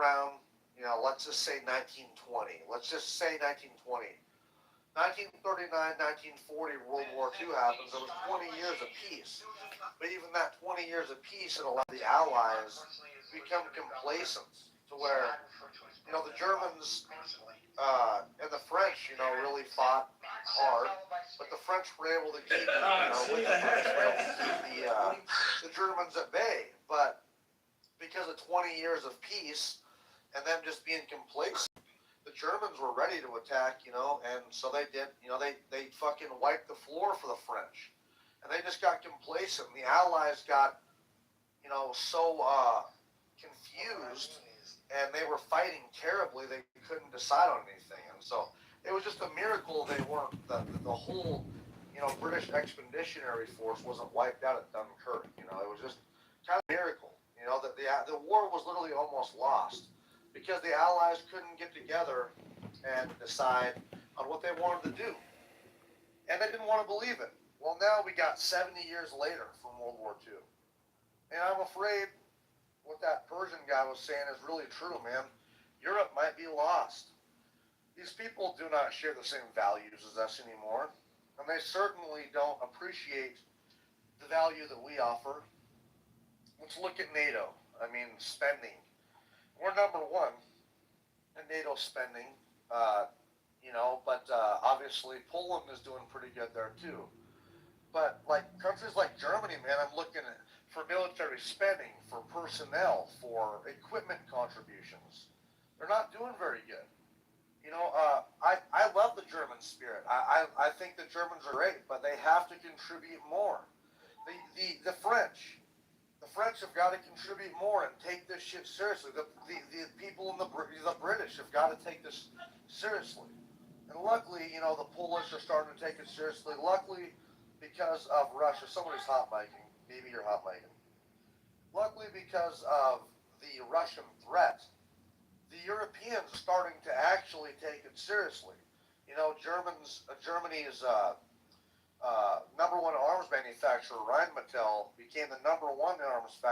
around, let's just say 1920. Let's just say 1920. 1939, 1940, World War II happens. There was 20 years of peace. But even that 20 years of peace, it allowed the Allies to become complacent to where, the Germans and the French, really fought hard. But the French were able to keep, the Germans at bay. But because of 20 years of peace and them just being complacent, the Germans were ready to attack, and so they did, they fucking wiped the floor for the French. And they just got complacent. And the Allies got, so confused, and they were fighting terribly, they couldn't decide on anything. And so it was just a miracle they weren't, the whole, British Expeditionary Force wasn't wiped out at Dunkirk. It was just kind of a miracle, that the war was literally almost lost because the Allies couldn't get together and decide on what they wanted to do. And they didn't want to believe it. Well, now we got 70 years later from World War II. And I'm afraid what that Persian guy was saying is really true, man. Europe might be lost. These people do not share the same values as us anymore. And they certainly don't appreciate the value that we offer. Let's look at NATO. I mean, spending. We're number one in NATO spending, but obviously Poland is doing pretty good there too. But like countries like Germany, man, I'm looking at for military spending, for personnel, for equipment contributions. They're not doing very good. I love the German spirit. I think the Germans are great, but they have to contribute more. The French have got to contribute more and take this shit seriously. The people in the British have got to take this seriously. And luckily, the Polish are starting to take it seriously. Luckily, because of Russia, somebody's hot micing. Maybe you're hot micing. Luckily, because of the Russian threat, the Europeans are starting to actually take it seriously. Germany's number one arms manufacturer, Rheinmetall, became the number one arms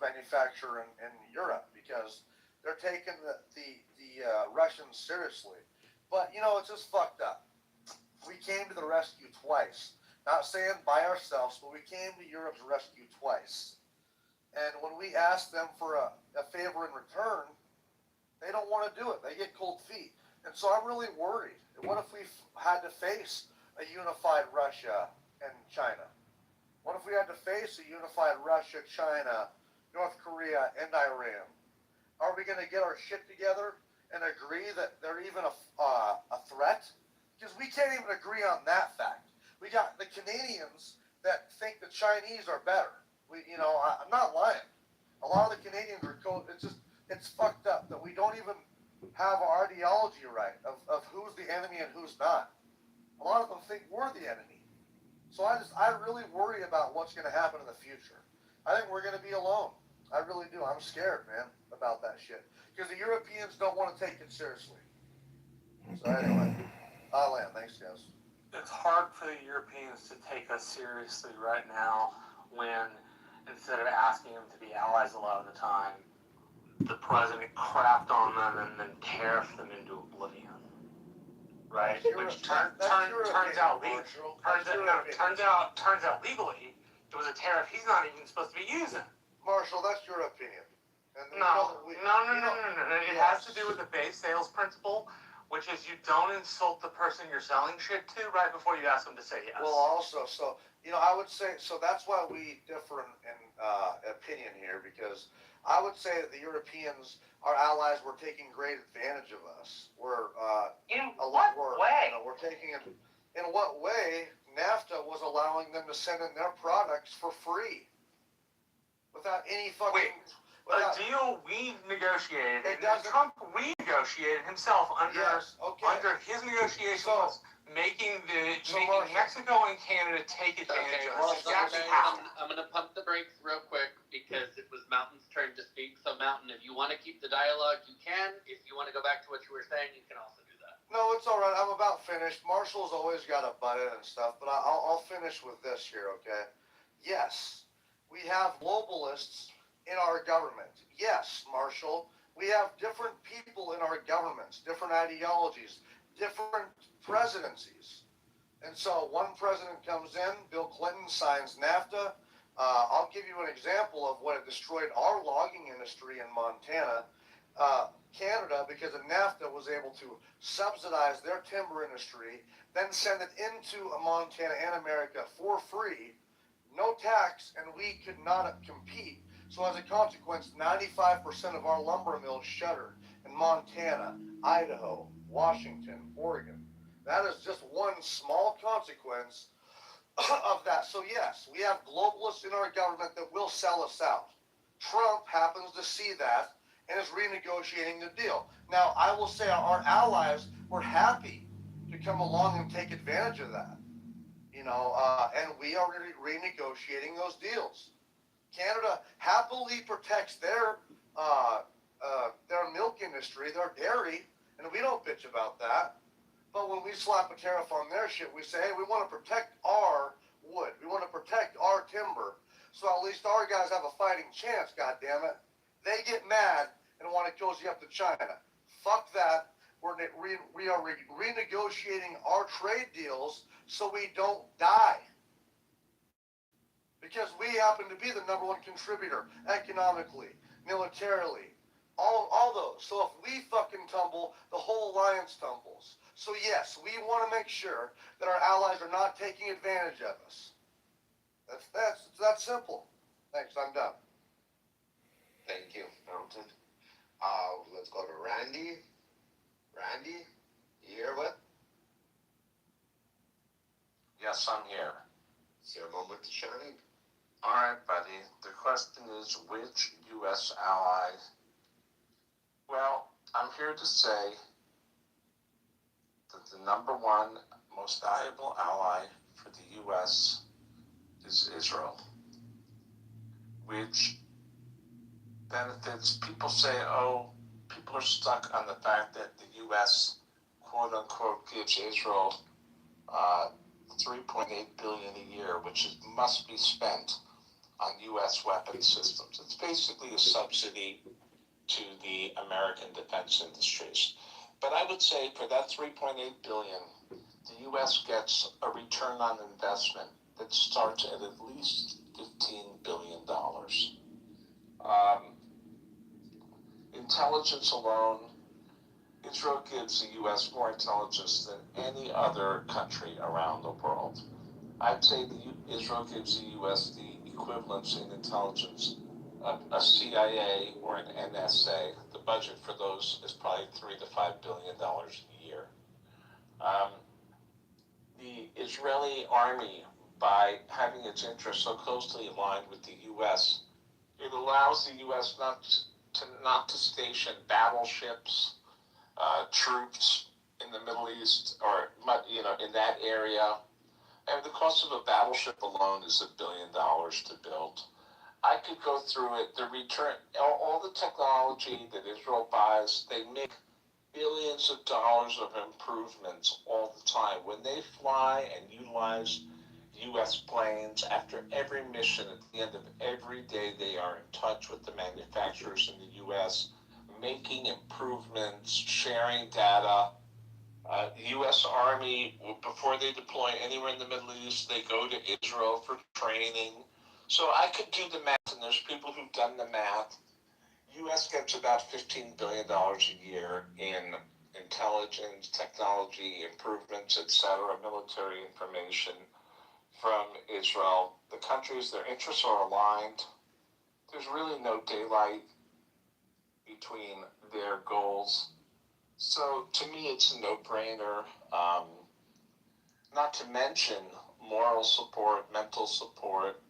manufacturer in Europe because they're taking the Russians seriously. But, it's just fucked up. We came to the rescue twice. Not saying by ourselves, but we came to Europe's rescue twice. And when we asked them for a favor in return, they don't want to do it. They get cold feet. And so I'm really worried. What if we had to face a unified Russia and China? What if we had to face a unified Russia, China, North Korea, and Iran? Are we going to get our shit together and agree that they're even a threat? Because we can't even agree on that fact. We got the Canadians that think the Chinese are better. I'm not lying. A lot of the Canadians are cold. It's fucked up that we don't even have our ideology right of who's the enemy and who's not. A lot of them think we're the enemy. So I really worry about what's going to happen in the future. I think we're going to be alone. I really do. I'm scared, man, about that shit. Because the Europeans don't want to take it seriously. So anyway, I'll land. Thanks, guys. It's hard for the Europeans to take us seriously right now when, instead of asking them to be allies a lot of the time, the president crapped on them and then tariffed them into oblivion. Right? Which turns out legally, it was a tariff he's not even supposed to be using. Marshall, that's your opinion. And no. It has to do with the base sales principle, which is you don't insult the person you're selling shit to right before you ask them to say yes. Well, also, I would say, that's why we differ in opinion here, because I would say that the Europeans, our allies, were taking great advantage of us. In what way? We're taking it. In what way? NAFTA was allowing them to send in their products for free, without any fucking. A deal we negotiated, and Trump renegotiated himself under his negotiation was making Mexico and Canada take advantage of us. Exactly how. I'm going to pump the brakes real quick because it was Mountain's turn to speak. So Mountain, if you want to keep the dialogue, you can. If you want to go back to what you were saying, you can also do that. No, it's all right. I'm about finished. Marshall's always got a butt in and stuff, but I'll finish with this here, okay? Yes, we have globalists in our government. Yes, Marshall, We have different people in our governments, different ideologies, different presidencies. And so one president comes in, Bill Clinton signs NAFTA. I'll give you an example of what it destroyed our logging industry in Montana. Canada, because of NAFTA, was able to subsidize their timber industry, then send it into Montana and America for free, no tax, and we could not compete. So as a consequence, 95% of our lumber mills shuttered in Montana, Idaho, Washington, Oregon. That is just one small consequence of that. So yes, we have globalists in our government that will sell us out. Trump happens to see that and is renegotiating the deal. Now, I will say our allies were happy to come along and take advantage of that, and we are renegotiating those deals. Canada happily protects their milk industry, their dairy, and we don't bitch about that. But when we slap a tariff on their shit, we say, hey, we want to protect our wood. We want to protect our timber. So at least our guys have a fighting chance, goddammit. They get mad and want to cozy up to China. Fuck that. We are renegotiating our trade deals so we don't die. Because we happen to be the number one contributor economically, militarily, all those. So if we fucking tumble, the whole alliance tumbles. So yes, we want to make sure that our allies are not taking advantage of us. It's that simple. Thanks, I'm done. Thank you, Mountain. Let's go to Randy. Randy, you here, bud? Yes, I'm here. It's your moment to shine. All right, buddy. The question is, which U.S. ally? Well, I'm here to say that the number one most valuable ally for the U.S. is Israel, which benefits. People say, oh, people are stuck on the fact that the U.S. quote unquote gives Israel $3.8 billion a year, which must be spent on U.S. weapon systems. It's basically a subsidy to the American defense industries. But I would say for that $3.8 billion, the U.S. gets a return on investment that starts at least $15 billion. Intelligence alone, Israel gives the U.S. more intelligence than any other country around the world. I'd say Israel gives the U.S. the equivalence in intelligence of a CIA or an NSA. The budget for those is probably $3 to $5 billion a year. The Israeli army, by having its interests so closely aligned with the U.S., it allows the U.S. not to station battleships, troops in the Middle East or in that area. And the cost of a battleship alone is $1 billion to build. I could go through it. The return, all the technology that Israel buys, they make billions of dollars of improvements all the time. When they fly and utilize U.S. planes, after every mission, at the end of every day, they are in touch with the manufacturers in the U.S., making improvements, sharing data. The U.S. Army, before they deploy anywhere in the Middle East, they go to Israel for training. So I could do the math, and there's people who've done the math. U.S. gets about $15 billion a year in intelligence, technology, improvements, etc., military information from Israel. The countries, their interests are aligned. There's really no daylight between their goals. So to me, it's a no-brainer. Not to mention moral support, mental support,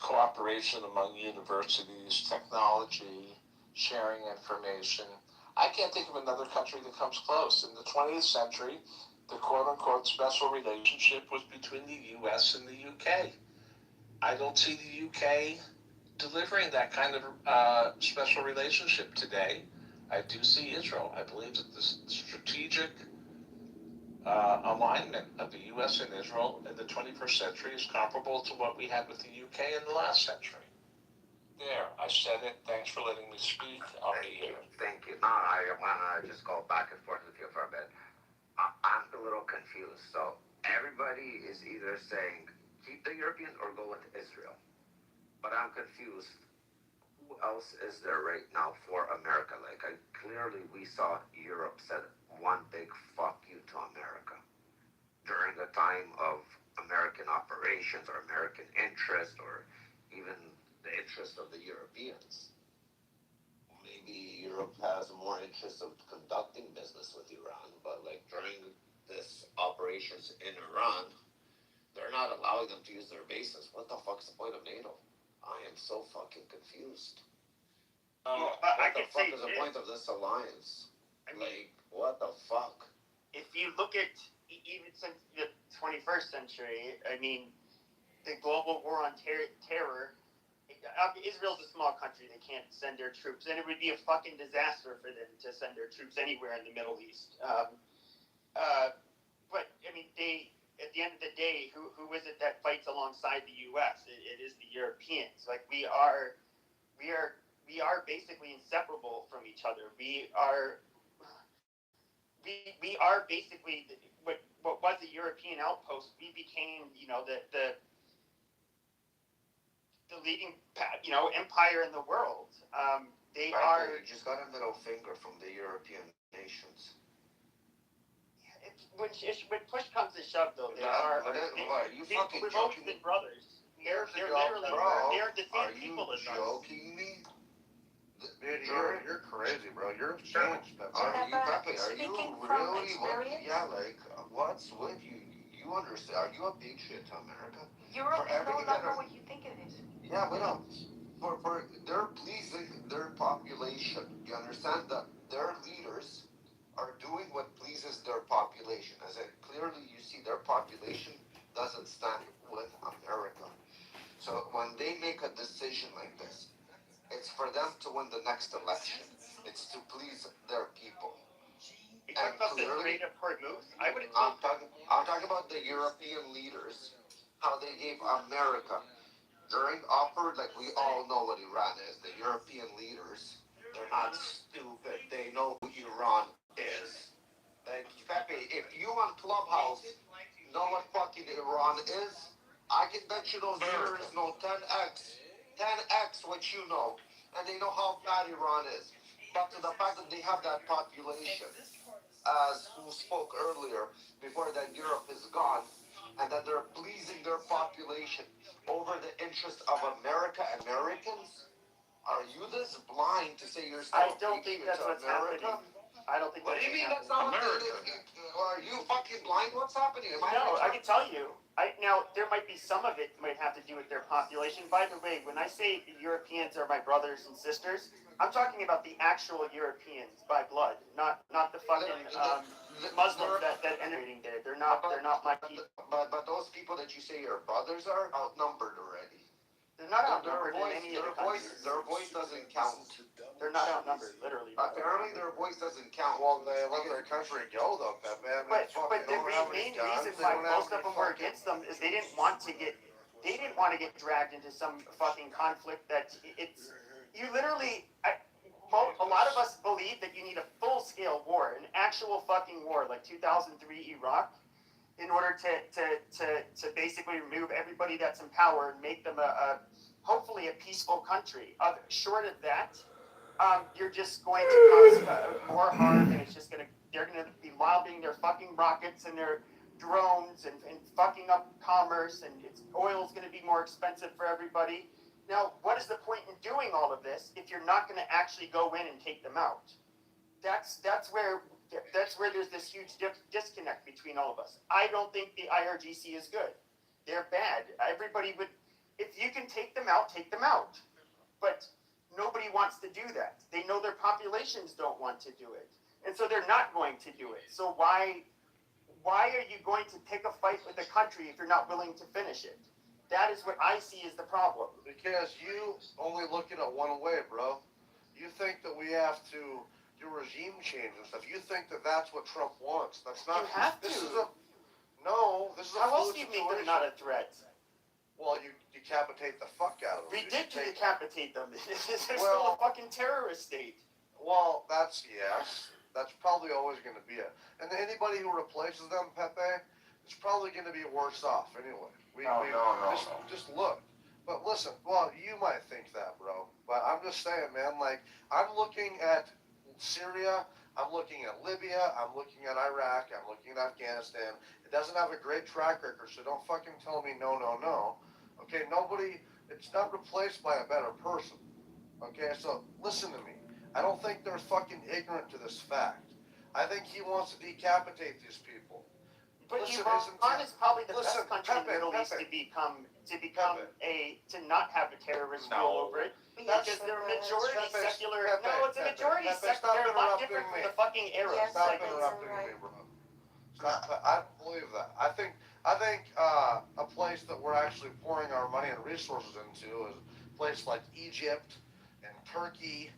cooperation among universities, technology, sharing information. I can't think of another country that comes close. In the 20th century, the quote-unquote special relationship was between the U.S. and the U.K. I don't see the U.K. delivering that kind of special relationship today. I do see Israel. I believe that the strategic alignment of the U.S. and Israel in the 21st century is comparable to what we had with the U.K. in the last century. There, I said it. Thanks for letting me speak. I'll be here. Thank you. No, I wanna just go back and forth with you for a bit. I'm a little confused. So everybody is either saying keep the Europeans or go with Israel, but I'm confused. Who else is there right now for America? Like, clearly we saw Europe said one big fuck you to America during the time of American operations or American interest or even the interest of the Europeans. Maybe Europe has more interest of conducting business with Iran, but like during this operations in Iran, they're not allowing them to use their bases. What the fuck's the point of NATO? I am so fucking confused. But What I the could fuck say is the this. point of this alliance? I mean, Like, what the fuck? if you look at even since the 21st century, I mean, the global war on terror. Israel's a small country; they can't send their troops, and it would be a fucking disaster for them to send their troops anywhere in the Middle East. But I mean, at the end of the day, who is it that fights alongside the U.S.? It is the Europeans. Like we are basically inseparable from each other. We are basically what was a European outpost. We became, the leading, empire in the world. They Right, are. you just got a middle finger from the European nations. When push comes to shove, though, they Nah, are. what are you fucking We've always joking been brothers. They're Years ago, literally bro, they're the Are same you people as us. joking me? Dude, you're crazy, bro. You're changed, man. Are you Pepe, Pepe? Are you speaking from really? What? experience? Yeah, like what's with you? You understand? Are you a big shit to America? Europe For is no everything longer that what you think it is. Yeah, but for they're pleasing their population. You understand that their leaders are doing what pleases their population. As in, clearly you see their population doesn't stand with America. So when they make a decision like this, it's for them to win the next election. It's to please their people. You talk about the clearly- Strait of Hormuz. I would have I'm talking about the European leaders, how they gave America during like we all know what Iran is. The European leaders, they're not stupid. They know who Iran is. Like Pepe, if you on Clubhouse know what fucking Iran is, I can bet you those leaders know 10x what you know, and they know how bad Iran is. But to the fact that they have that population, as who spoke earlier, before that Europe is gone, and that they're pleasing their population over the interest of Americans? Are you this blind to say you're still I don't think that's what's America? happening. I don't think What do that's you mean what's that's not America. Are you fucking blind? What's happening? Am No, I retarded? can tell you. Now there might be some of it might have to do with their population. By the way, when I say the Europeans are my brothers and sisters, I'm talking about the actual Europeans by blood, not the fucking Muslims that emigrating there. They're not my people. But those people that you say your brothers are outnumbered already. They're not outnumbered in any of the countries. Their voice doesn't count. They're not outnumbered, literally. Apparently, their voice doesn't count. Well, they let their country go, though, Pepe. I mean, But fuck, they the don't have any main guns, reason they why don't have most of any them were fucking- against them is they didn't want to get dragged into some fucking conflict that it's you literally. A lot of us believe that you need a full-scale war, an actual fucking war, like 2003 Iraq, in order to basically remove everybody that's in power and make them hopefully a peaceful country. Short of that, you're just going to cause more harm, and they're gonna be lobbing their fucking rockets and their drones and fucking up commerce, and oil's gonna be more expensive for everybody. Now, what is the point in doing all of this if you're not going to actually go in and take them out? That's where there's this huge disconnect between all of us. I don't think the IRGC is good. They're bad. Everybody would, if you can take them out, take them out. But nobody wants to do that. They know their populations don't want to do it, and so they're not going to do it. So why are you going to pick a fight with a country if you're not willing to finish it? That is what I see as the problem. Because you only look at it one way, bro. You think that we have to do regime change and stuff. You think that that's what Trump wants. That's not. You have This to. is a. No, this is a. How else fluid do you think situation. they're not a threat? Well, you decapitate the fuck out of them. We did take- decapitate them. They're still Well- a fucking terrorist state. Well, that's yes. That's probably always going to be it. And anybody who replaces them, Pepe, is probably going to be worse off anyway. No. Just look. But listen, well, you might think that, bro. But I'm just saying, man, like, I'm looking at Syria, I'm looking at Libya, I'm looking at Iraq, I'm looking at Afghanistan. It doesn't have a great track record, so don't fucking tell me no. Okay, it's not replaced by a better person. Okay, so listen to me. I don't think they're fucking ignorant to this fact. I think he wants to decapitate these people. But Listen, Iran is probably the listen, best country in the Pepe, Middle East Pepe. to not have a terrorist rule over it. That's- Because they're majority Pepe, secular. Pepe, No, it's a Pepe, majority Pepe, secular. stop They're a lot interrupting different from me. the fucking Arabs. Yes, Stop Pepe, interrupting right. me, bro. Stop. I don't believe that. I think a place that we're actually pouring our money and resources into is a place like Egypt and Turkey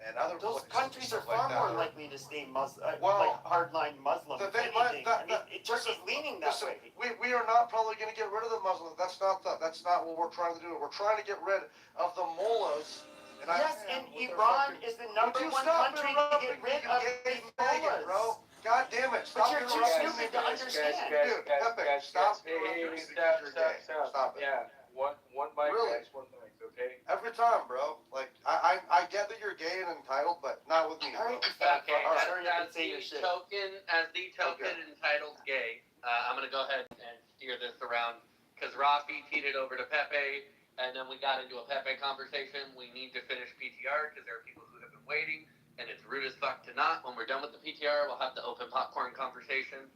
and other Those places. countries are stuff like far that. more likely to stay Muslim, Well, like hardline Muslim. that Than they might- anything. that- Turkey's leaning that Listen, way. we are not probably going to get rid of the Muslims. That's not what we're trying to do. We're trying to get rid of the mullahs. And Yes, I, and with their Iran fucking- is the number Would you one stop country to interrupting get me, rid you of gay the faggot, mullahs. bro? God damn it! Stop you're too interrupting stupid me. to understand. Dude, Pepe, stop Hey, interrupting me stop, because you're gay. stop. Stop it. Yeah, one mic, Really? guys, one mic, okay? Every time, bro. Like I get that you're gay and entitled, but not with me, All bro. right, you fat Okay, fuck. all right. Sorry, you can say your shit. as the token entitled gay, I'm gonna go ahead and steer this around because Rafi teed it over to Pepe, and then we got into a Pepe conversation. We need to finish PTR because there are people who have been waiting, and it's rude as fuck to not. When we're done with the PTR, we'll have the open popcorn conversation.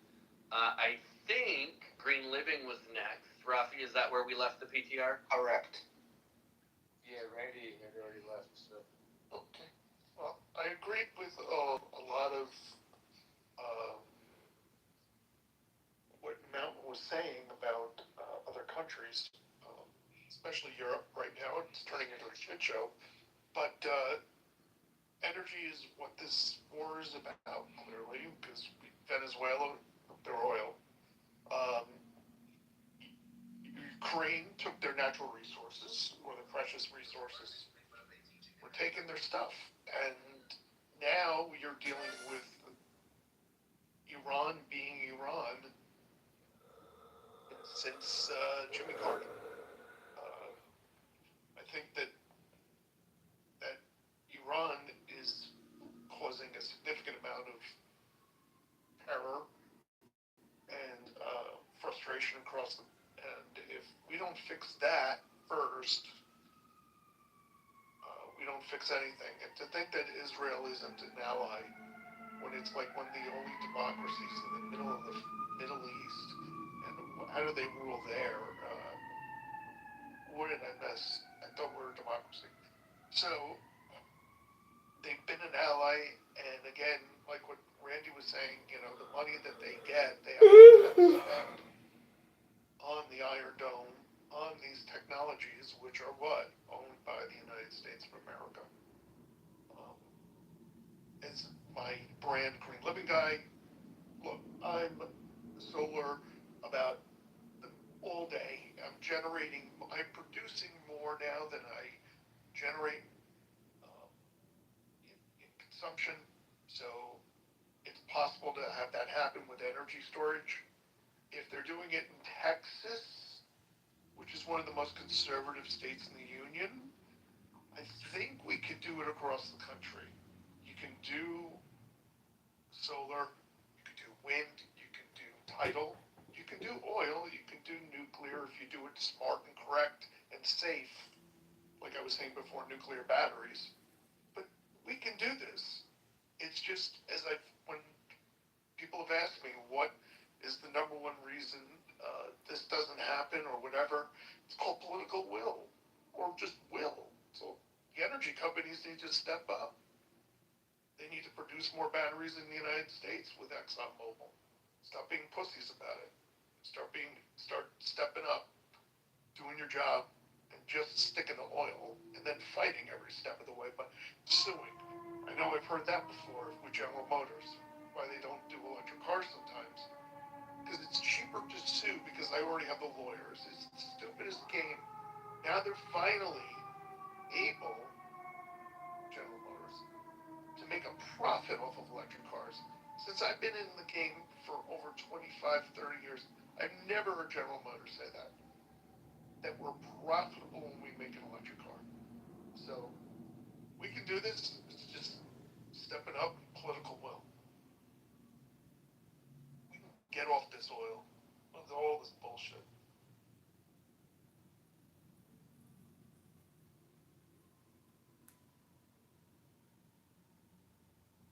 I think Green Living was next. Rafi, is that where we left the PTR? Correct. Yeah, Randy had already left, so. Okay. Well, I agreed with a lot of what Mountain was saying about other countries, especially Europe right now. It's turning into a shit show. But energy is what this war is about, clearly, because Venezuela, their oil. Ukraine took their natural resources, or the precious resources. We're taking their stuff. And now you're dealing with Iran being Iran since Jimmy Carter. I think that Iran is causing a significant amount of terror and frustration across the. And if we don't fix that first, we don't fix anything. And to think that Israel isn't an ally when it's like one of the only democracies in the middle of the Middle East, and how do they rule there? What an mess. I thought we were a democracy. So they've been an ally, and again, like what Randy was saying, the money that they get, they have to spend on the Iron Dome, on these technologies, which are what? Owned by the United States of America. It's my brand Green Living guy. Look, I'm solar about all day. I'm producing more now than I generate in consumption. So it's possible to have that happen with energy storage. If they're doing it in Texas, which is one of the most conservative states in the union, I think we could do it across the country. You can do solar, you can do wind, you can do tidal, you can do oil, you can do nuclear if you do it smart and correct and safe. Like I was saying before, nuclear batteries. But we can do this. It's just, when people have asked me what is the number one reason this doesn't happen or whatever, it's called political will, or just will. So the energy companies need to step up. They need to produce more batteries in the United States with ExxonMobil. Stop being pussies about it. Start stepping up, doing your job, and just sticking to oil, and then fighting every step of the way, but suing. I know I've heard that before with General Motors, why they don't do electric cars sometimes. because it's cheaper to sue because I already have the lawyers. It's the stupidest game. Now they're finally able, General Motors, to make a profit off of electric cars. Since I've been in the game for over 25, 30 years, I've never heard General Motors say that we're profitable when we make an electric car. So we can do this. It's just stepping up political will. We can get off this oil, with all this bullshit.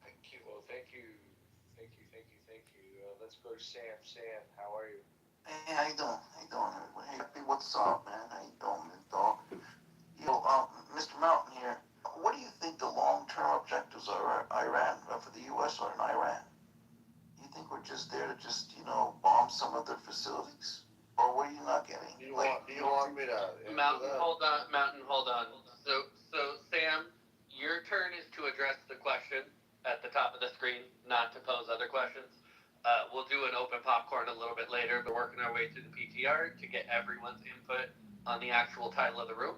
Thank you. Well, thank you. Let's go to Sam. Sam, how are you? Hey, how you doing? How you doing, everybody? Hey, what's up, man? How you doing, man, dog? Yo, Mr. Mountain here. What do you think the long-term objectives are Iran, for the U.S. or in Iran? You think we're just there to just, bomb some of their facilities? Or what are you not getting? Do you want me to Mountain, hold on. So Sam, your turn is to address the question at the top of the screen, not to pose other questions. We'll do an open popcorn a little bit later, but working our way through the PTR to get everyone's input on the actual title of the room.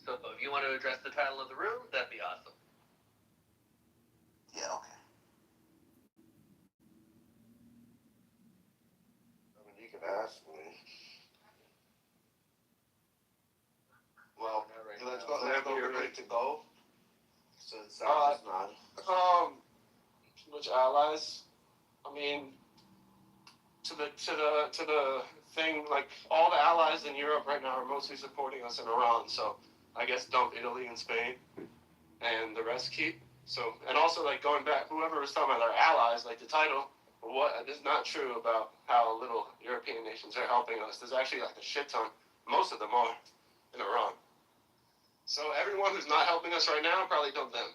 So if you want to address the title of the room, that'd be awesome. Yeah, okay. I mean, you can ask me. Well, let's go. We're ready to go. So it's not. Which allies? I mean, to the thing, like all the allies in Europe right now are mostly supporting us in Iran. So I guess dump Italy and Spain, and the rest keep. So, and also like going back, whoever was talking about our allies, like the title, what is not true about how little European nations are helping us. There's actually like a shit ton. Most of them are in Iran. So everyone who's not helping us right now, probably dump them.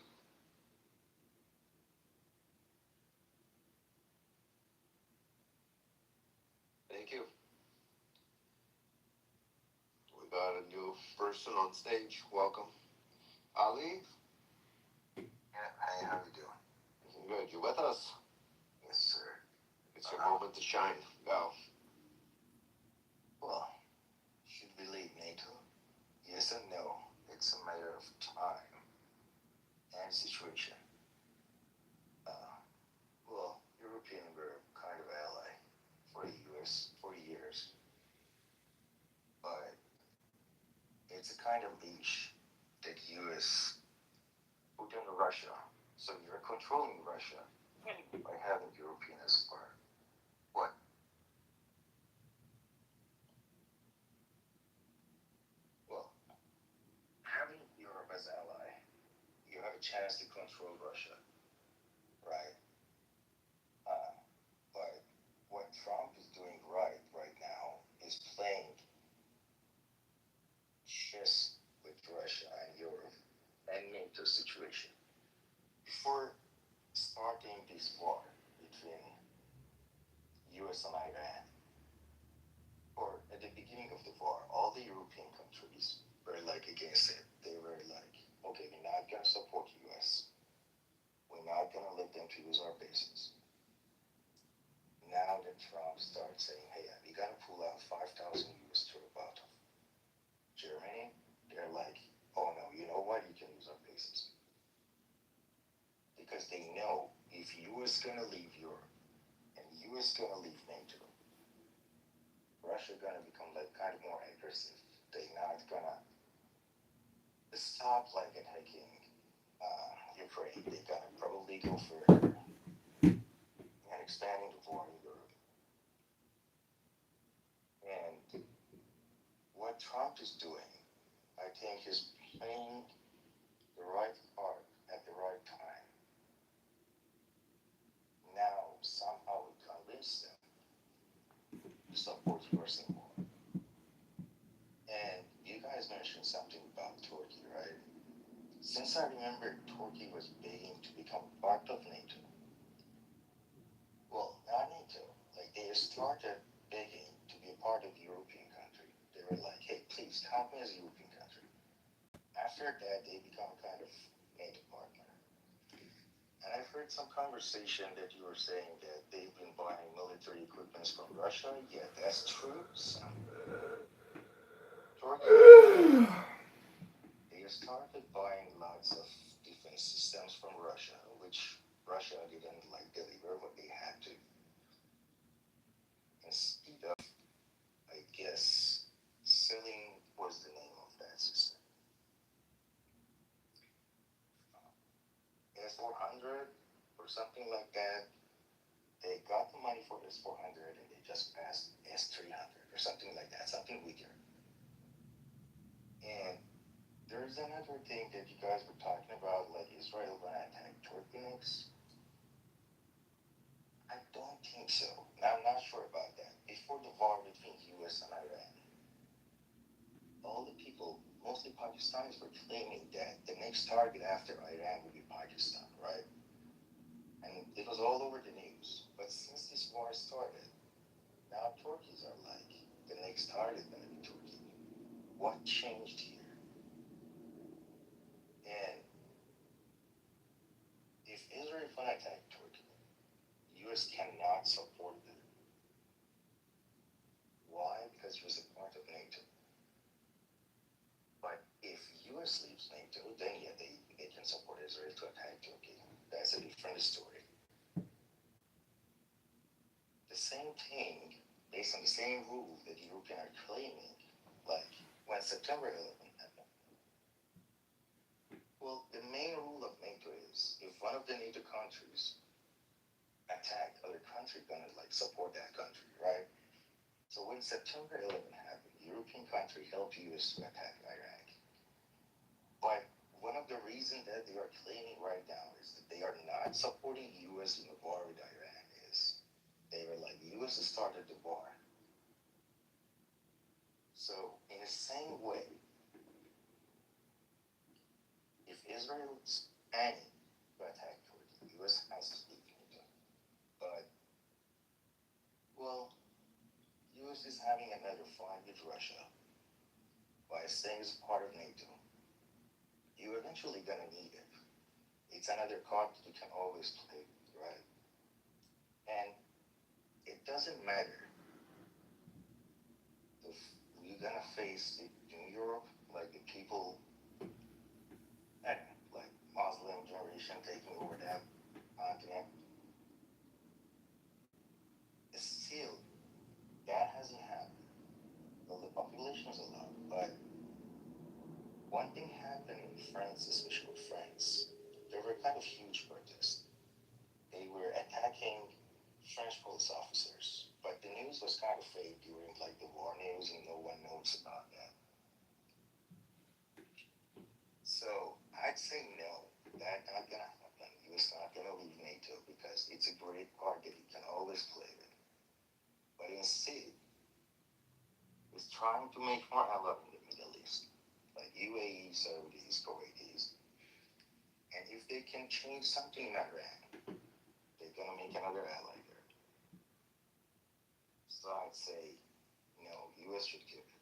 Thank you. We got a new person on stage. Welcome. Ali? Yeah, hey, how you doing? Good. You with us? Yes, sir. It's your moment to shine. Go. Well, should we leave NATO? Yes and no. It's a matter of time and situation. Well, European were kind of ally for the US for years. But it's a kind of leash that US put on Russia. So you're controlling Russia by having European as part. What? Well, having Europe as ally, you have a chance to control Russia, right? But what Trump is doing right now is playing chess with Russia and Europe and NATO situation. Before starting this war between US and Iran, or at the beginning of the war, all the European countries were like against it. They were like, okay, we're not gonna support US. We're not gonna let them to use our bases. Now that Trump starts saying, hey, we gotta pull out 5,000 US troops out of Germany, they're like, oh no, you know what? You can use our bases. Because they know if US gonna leave Europe and US gonna leave NATO, Russia gonna become like kind of more aggressive. They're not gonna stop like attacking Ukraine. They're gonna probably go further and expanding the war in Europe. And what Trump is doing, I think, is playing the right part at the right time. Now somehow we convince them to support US in war. And you guys mentioned something about Turkey, right? Since I remember, Turkey was begging to become part of NATO. Well, not NATO. Like they started begging to be a part of the European country. They were like, hey, please count me as a European country. After that, they become a kind of NATO partner. And I've heard heard some conversation that you were saying that they've been buying military equipment from Russia. Yeah, that's true. Turkey, they started buying lots of defense systems from Russia, which Russia didn't like deliver what they had to. Instead of, I guess, selling was the name of that system. S-400 or something like that. They got the money for S-400 and they just passed S-300 or something like that, something weaker. And there's another thing that you guys were talking about, like Israel gonna attack Turkey next. I don't think so. Now, I'm not sure about that. Before the war between US and Iran, all the people, mostly Pakistanis, were claiming that the next target after Iran would be Pakistan, right? And it was all over the news. But since this war started, now Turkeys are like, the next target is gonna be Turkey. What changed here? And if Israel gonna attack Turkey, US cannot support them. Why? Because it was a part of NATO. But if US leaves NATO, then yeah, they can support Israel to attack Turkey. That's a different story. The same thing, based on the same rule that Europeans are claiming, like when September 11th happened. Well, the main rule of NATO is if one of the NATO countries attack other country, gonna like support that country, right? So when September 11th happened, European country helped US to attack Iraq. But one of the reasons that they are claiming right now is that they are not supporting US in the war with Iran is they were like, US started the war. So in the same way, if Israel's planning to attack Turkey, US has to leave NATO. But, well, US is having another fight with Russia by staying as part of NATO. You're eventually gonna need it. It's another card that you can always play, right? And it doesn't matter if we're gonna face it in Europe, like the people, like Muslim generation taking over that continent. Still, that hasn't happened. Well, the population is a lot, but one thing happened in France, especially France. There were kind of huge protests. They were attacking French police officers, but the news was kind of fake during like the war news, and no one knows about that. So I'd say no, that's not gonna happen. US not gonna leave NATO because it's a great card that you can always play with. But instead, it's trying to make more allies in the Middle East, like UAE, Saudis, Kuwaitis. And if they can change something in Iran, they're gonna make another ally there. So I'd say no, US should keep it.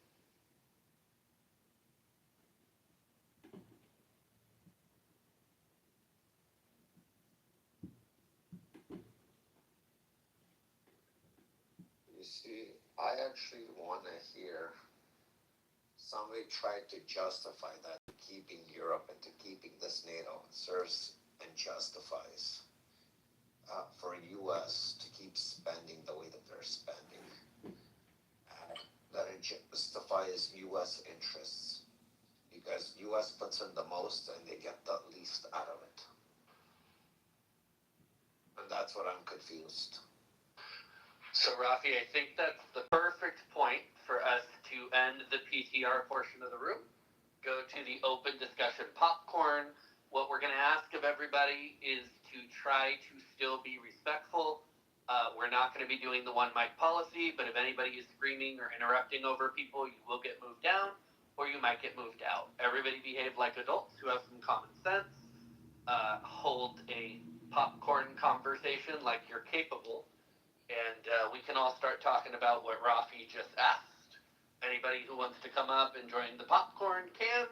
You see, I actually want to hear somebody try to justify that keeping Europe and to keeping this NATO serves and justifies for US to keep spending the way that they're spending. That it justifies US interests because US puts in the most and they get the least out of it. And that's what I'm confused. So, Rafi, I think that's the perfect point for us to end the PTR portion of the room. Go to the open discussion popcorn. What we're going to ask of everybody is to try to still be respectful. We're not going to be doing the one mic policy, but if anybody is screaming or interrupting over people, you will get moved down or you might get moved out. Everybody behave like adults who have some common sense. Hold a popcorn conversation like you're capable. And we can all start talking about what Rafi just asked. Anybody who wants to come up and join the popcorn can.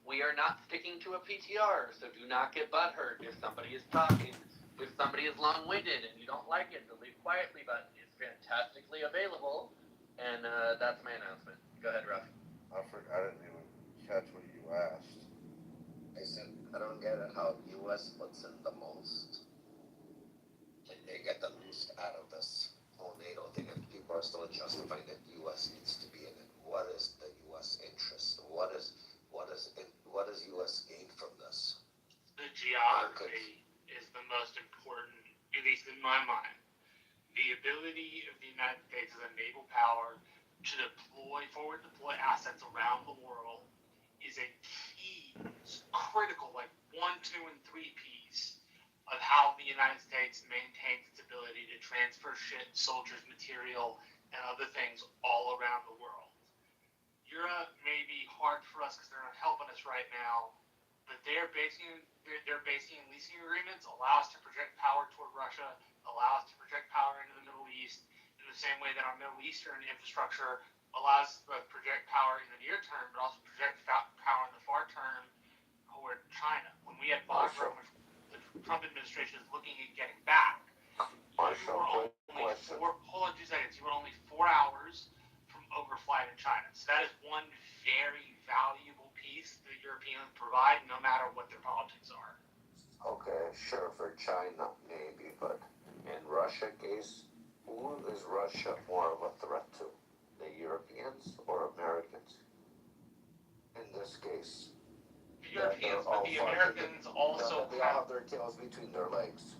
We are not sticking to a PTR, so do not get butthurt if somebody is talking. If somebody anybody is long-winded and you don't like it, the Leave Quietly button is fantastically available. And that's my announcement. Go ahead, Ruff. I didn't even catch what you asked. I said, I don't get it how U.S. puts in the most and they get the least out of this whole NATO thing, and people are still justifying that U.S. needs to be in it. What is the U.S. interest? What does U.S. gain from this? The geography is the most important, at least in my mind. The ability of the United States as a naval power to forward deploy assets around the world is a key, critical, like 1, 2, and 3 piece of how the United States maintains its ability to transfer shit, soldiers, material, and other things all around the world. Europe may be hard for us because they're not helping us right now, but their basing and leasing agreements allow us to project power toward Russia, allow us to project power into the Middle East, in the same way that our Middle Eastern infrastructure allows us to project power in the near term, but also project power in the far term toward China. When we had Bagram, the Trump administration is looking at getting back. Hold on 2 seconds. You were only 4 hours from overflight in China. So that is one very valuable piece that Europeans provide, no matter what their politics are. Okay, sure, for China maybe, but in Russia case, who is Russia more of a threat to? The Europeans or Americans? In this case, The Europeans, but the Americans also they all have their tails between their legs.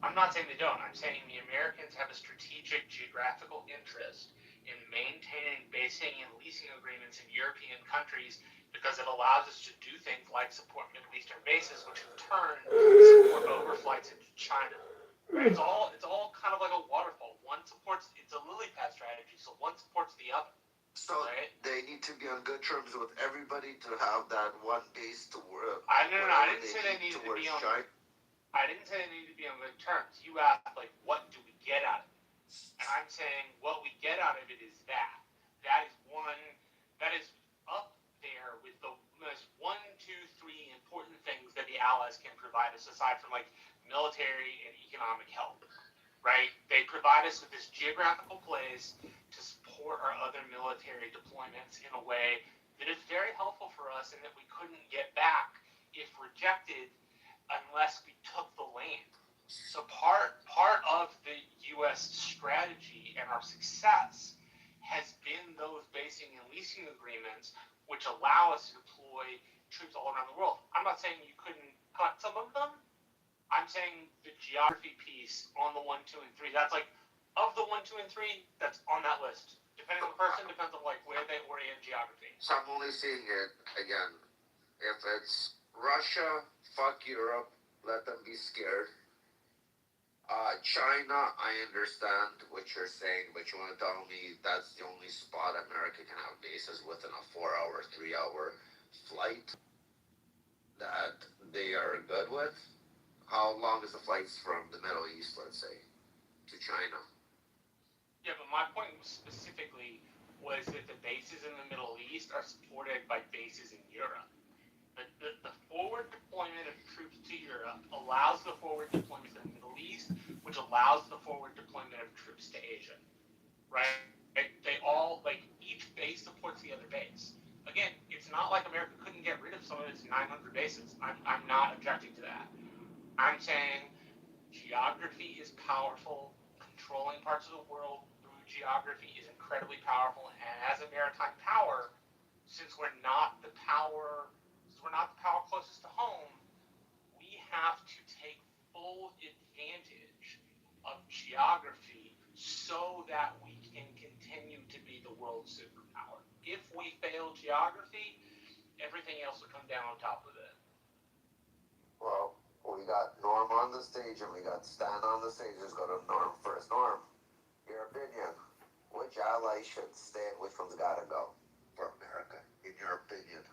I'm not saying they don't. I'm saying the Americans have a strategic geographical interest in maintaining basing and leasing agreements in European countries because it allows us to do things like support Middle Eastern bases, which in turn support overflights into China. Right? It's all kind of like a waterfall. It's a lily pad strategy, so one supports the other. So right? they need to be on good terms with everybody to have that one base to work. I didn't say they needed to be on. I didn't say they needed to be on good terms. You asked, like, what do we get out of it? And I'm saying what we get out of it is that. That is up there with the most 1, 2, 3 important things that the Allies can provide us, aside from, like, military and economic help, right? They provide us with this geographical place to support our other military deployments in a way that is very helpful for us and that we couldn't get back if rejected unless we took the land. So part of the U.S. strategy and our success has been those basing and leasing agreements, which allow us to deploy troops all around the world. I'm not saying you couldn't cut some of them. I'm saying the geography piece on the 1, 2, and 3. That's like, of the 1, 2, and 3, that's on that list. Depending on the person, depends on like where they orient geography. So I'm only seeing it again. If it's Russia, fuck Europe, let them be scared. China, I understand what you're saying, but you want to tell me that's the only spot America can have bases within a 4-hour, 3-hour flight that they are good with? How long is the flights from the Middle East, let's say, to China? Yeah, but my point specifically was that the bases in the Middle East are supported by bases in Europe. The forward deployment of troops to Europe allows the forward deployment in the Middle East, which allows the forward deployment of troops to Asia, right? They all, like, each base supports the other base. Again, it's not like America couldn't get rid of some of its 900 bases. I'm not objecting to that. I'm saying geography is powerful. Controlling parts of the world through geography is incredibly powerful. And as a maritime power, since we're not the power closest to home, we have to take full advantage of geography so that we can continue to be the world superpower. If we fail geography, everything else will come down on top of it. Well, we got Norm on the stage and we got Stan on the stage. Let's go to Norm first. Norm, your opinion. Which ally should stay and which one's gotta go for America, in your opinion?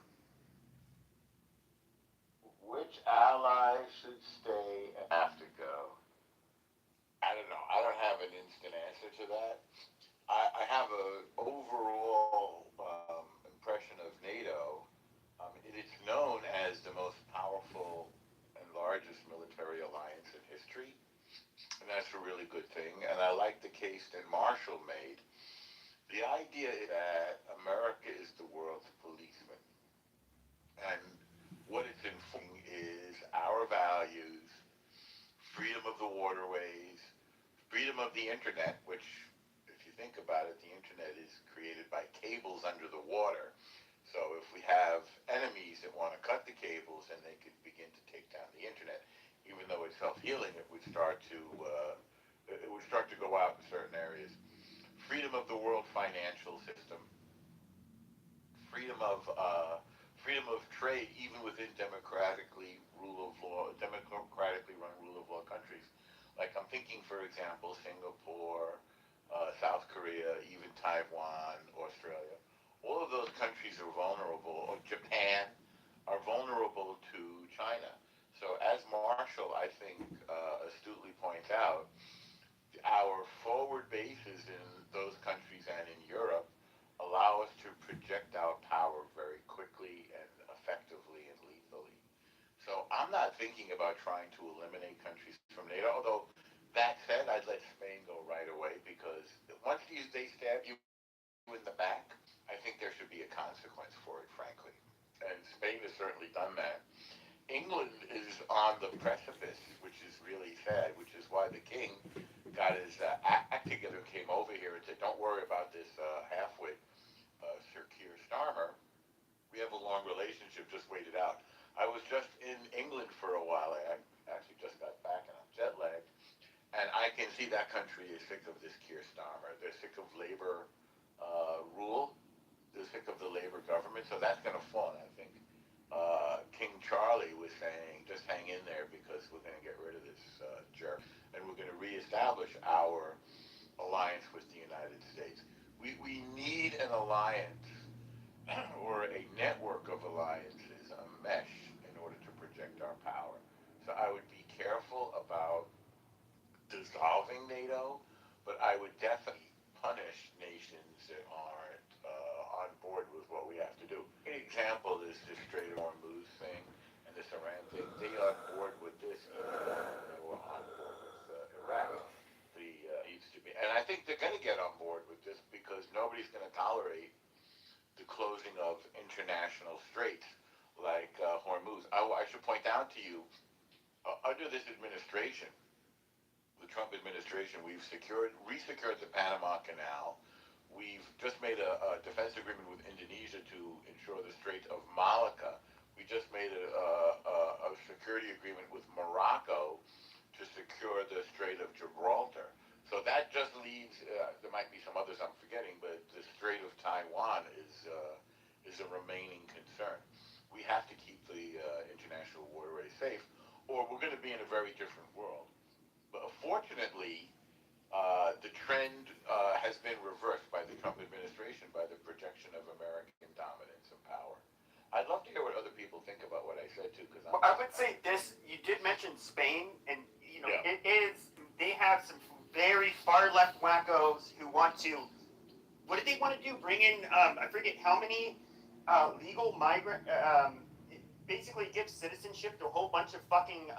Which ally should stay and have to go? I don't know. I don't have an instant answer to that. I have an overall impression of NATO. It is known as the most powerful and largest military alliance in history. that's a really good thing. And I like the case that Marshall made. The idea is that America is the world's policeman. And what it's informing is our values, freedom of the waterways, freedom of the internet, which, if you think about it, the internet is created by cables under the water. So if we have enemies that want to cut the cables, then they could begin to take down the internet. Even though it's self-healing, it would start to go out in certain areas. Freedom of the world financial system, freedom of trade, even within democratically run rule of law countries. Like I'm thinking, for example, Singapore, South Korea, even Taiwan, Australia. All of those countries are vulnerable, or Japan, are vulnerable to China. So as Marshall, I think, astutely points out, our forward bases in those countries and in Europe allow us to project our power very quickly and effectively and lethally. So I'm not thinking about trying to eliminate countries from NATO, although that said, I'd let Spain go right away, because once they stab you in the back, I think there should be a consequence for it, frankly. And Spain has certainly done that. England is on the precipice, which is really sad, which is why the king got his act together and came over here and said, don't worry about this halfwit, Sir Keir Starmer. We have a long relationship, just wait it out. I was just in England for a while. I actually just got back and I'm jet lagged. And I can see that country is sick of this Keir Starmer. They're sick of Labour rule. They're sick of the Labour government. So that's going to fall, I think. King Charlie was saying, just hang in there because we're going to get rid of this jerk. And we're going to reestablish our alliance with the United States. We need an alliance or a network of alliances, a mesh, in order to project our power. So I would be careful about dissolving NATO, but I would definitely punish nations that aren't on board with what we have to do. An example is this Strait of Hormuz thing and this Iran thing. They are on board with this even though they were on board with Iraq. Needs to be, and I think they're going to get on board with this because nobody's going to tolerate the closing of international straits like Hormuz. I should point out to you, under this administration, the Trump administration, we've resecured the Panama Canal. We've just made a defense agreement with Indonesia to ensure the Strait of Malacca. We just made a security agreement with Morocco to secure the Strait of Gibraltar. So that just leaves, there might be some others I'm forgetting, but the Strait of Taiwan is a remaining concern. We have to keep the international waterways safe, or we're going to be in a very different world. But fortunately, the trend has been reversed by the Trump administration, by the projection of American dominance and power. I'd love to hear what other people think about what I said too, because I would say this. You did mention Spain, and It is. They have some very far left wackos who want to. What did they want to do? Bring in I forget how many legal migrant. Basically, give citizenship to a whole bunch of fucking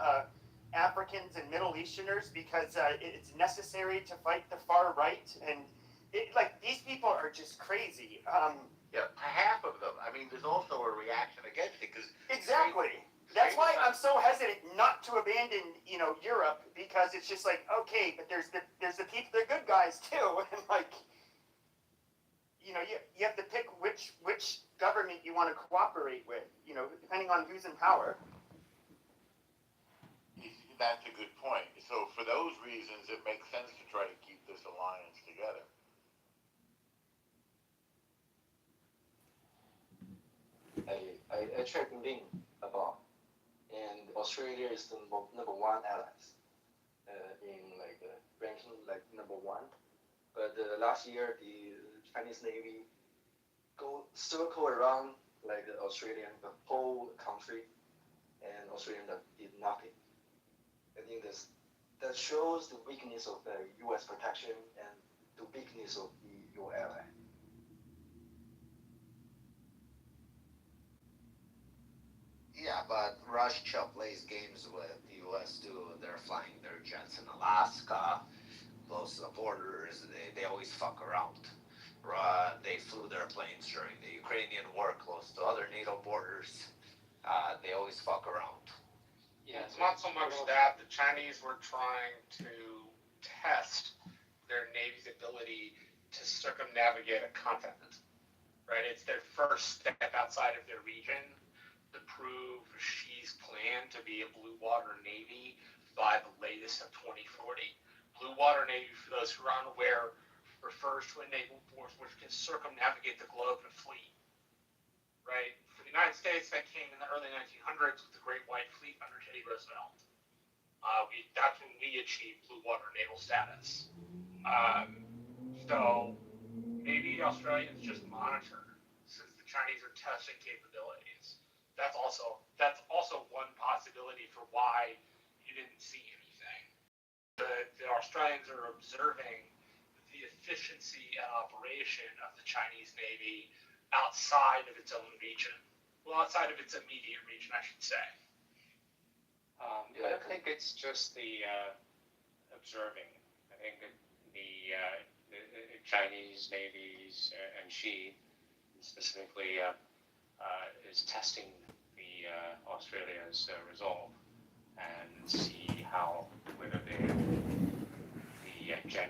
Africans and Middle Easterners because it's necessary to fight the far right, and these people are just crazy. Half of them. I mean, there's also a reaction against it because exactly. That's why I'm so hesitant not to abandon, Europe, because it's just like, okay, but there's the people, they're good guys too, and you have to pick which government you want to cooperate with, depending on who's in power. That's a good point. So for those reasons, it makes sense to try to keep this alliance together. I checked LinkedIn about, and Australia is the number one allies in ranking number one. But last year the Chinese Navy circle around the Australian, the whole country, and Australia did nothing. I think that shows the weakness of the U.S. protection and the weakness of your ally. Yeah, but Russia plays games with the U.S. too. They're flying their jets in Alaska. fuck around. They flew their planes during the Ukrainian war close to other NATO borders. They always fuck around. Yeah, it's not so much that the Chinese were trying to test their Navy's ability to circumnavigate a continent, right? It's their first step outside of their region to prove Xi's plan to be a blue water Navy by the latest of 2040. Blue water Navy, for those who are unaware, refers to a naval force which can circumnavigate the globe in a fleet, right? For the United States, that came in the early 1900s with the Great White Fleet under Teddy Roosevelt. That's when we achieved blue water naval status. So maybe the Australians just monitor since the Chinese are testing capabilities. That's also one possibility for why you didn't see anything. The Australians are observing the efficiency and operation of the Chinese Navy outside of its own region. Well, outside of its immediate region, I should say. I don't think it's just the observing. I think that the Chinese navies and Xi specifically is testing the Australia's resolve.